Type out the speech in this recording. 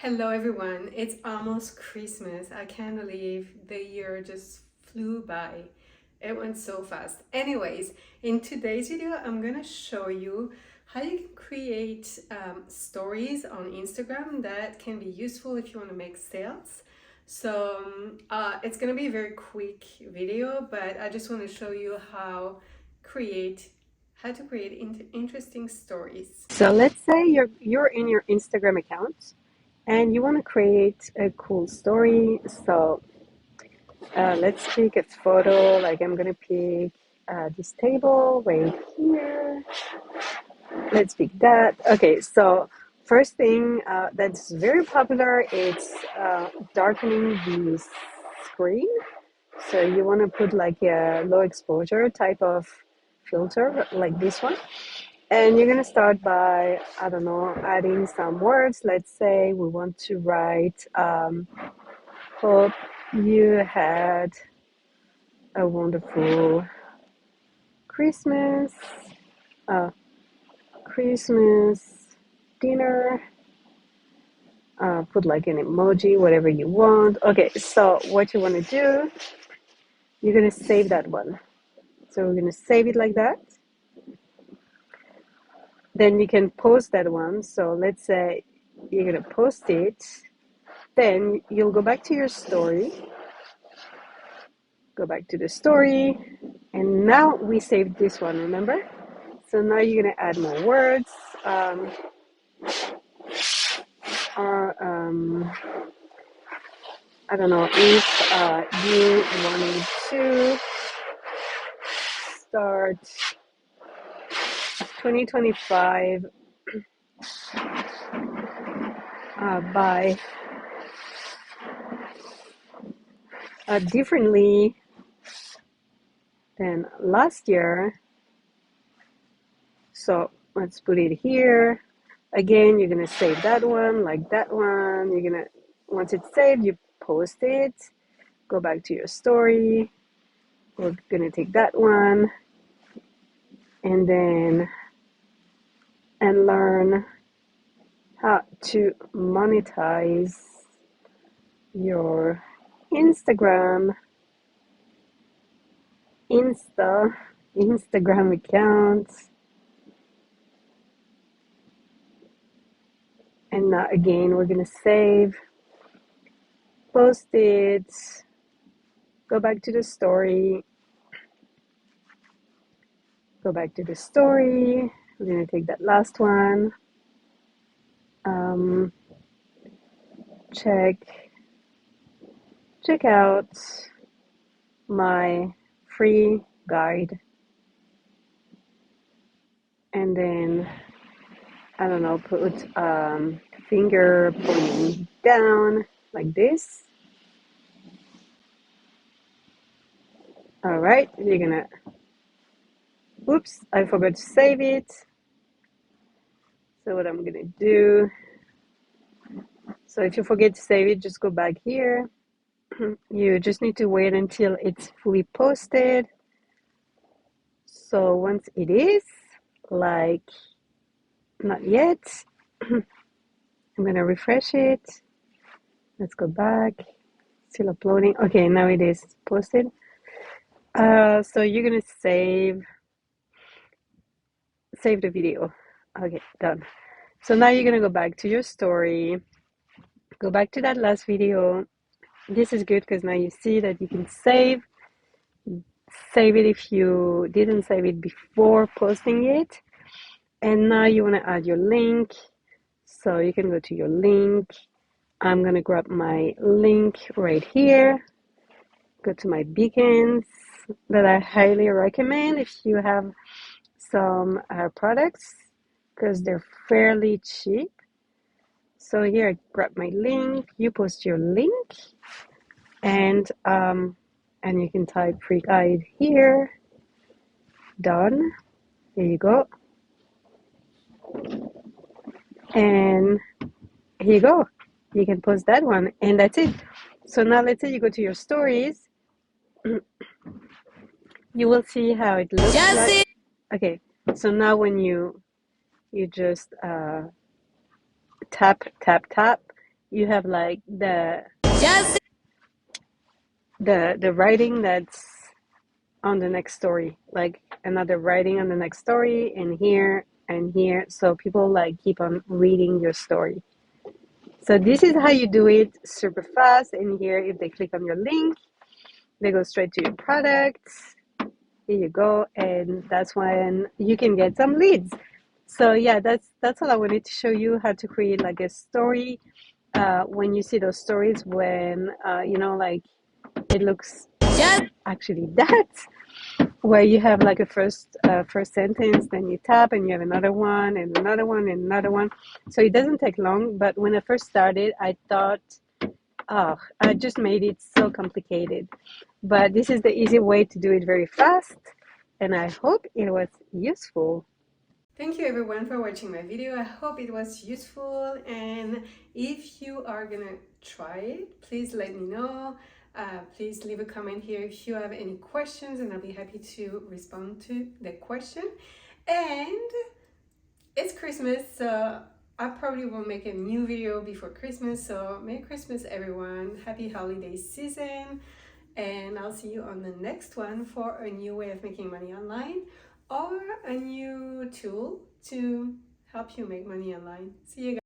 Hello everyone, it's almost Christmas. I can't believe the year just flew by. It went so fast. Anyways, in today's video, I'm gonna show you how you can create stories on Instagram that can be useful if you want to make sales. It's gonna be a very quick video, but I just want to show you create how to create interesting stories. So let's say you're in your Instagram account and you want to create a cool story. So let's pick a photo. Like I'm gonna pick this table right here. Let's pick that. Okay. So first thing that's very popular, it's darkening the screen. So you want to put like a low exposure type of filter, like this one. And you're going to start by, I don't know, adding some words. Let's say we want to write, hope you had a wonderful Christmas, uh, Christmas dinner. Put like an emoji, whatever you want. Okay, so what you want to do, you're going to save that one. So we're going to save it like that. Then you can post that one. So let's say you're going to post it. Then you'll go back to your story, go back to the story, and now we saved this one, remember? So now you're going to add more words, or I don't know, if you wanted to start 2025 by differently than last year. So let's put it here. Again, you're gonna save that one, like that one. You're gonna, once it's saved, you post it, go back to your story. We're gonna take that one and then and learn how to monetize your Instagram, Instagram account. And now again, we're gonna save, post it, go back to the story, go back to the story. We're gonna take that last one. Um, check out my free guide, and then I don't know, put finger pointing down like this. All right, you're gonna, oops, I forgot to save it. So what I'm gonna do, so if you forget to save it, just go back here. You just need to wait until it's fully posted. So once it is, like, not yet, I'm gonna refresh it. Let's go back. Still uploading. Okay, now it is posted. So you're gonna save the video. Okay, done. So now you're gonna go back to your story, go back to that last video. This is good because now you see that you can save it if you didn't save it before posting it. And now you want to add your link. So you can go to your link. I'm gonna grab my link right here. Go to my beacons that I highly recommend if you have some products because they're fairly cheap. So here, I grab my link. You post your link, and you can type free guide here. Done. Here you go. And here you go. You can post that one, and that's it. So now let's say you go to your stories. You will see how it looks like. Okay, so now when you just tap, you have like the writing that's on the next story, like another writing on the next story, and here, so people like keep on reading your story. So this is how you do it super fast. And here, if they click on your link, they go straight to your products. Here you go, and that's when you can get some leads. So yeah, that's all I wanted to show you, how to create like a story. When you see those stories, when like it looks actually that, where you have like a first sentence, then you tap and you have another one and another one and another one. So it doesn't take long. But when I first started, I thought, oh, I just made it so complicated. But this is the easy way to do it very fast. And I hope it was useful. Thank you everyone for watching my video. I hope it was useful, and if you are gonna try it, please let me know. Please leave a comment here if you have any questions, and I'll be happy to respond to the question. And it's Christmas, so I probably will make a new video before Christmas. So Merry Christmas everyone, happy holiday season, and I'll see you on the next one for a new way of making money online or a new tool to help you make money online. See you guys.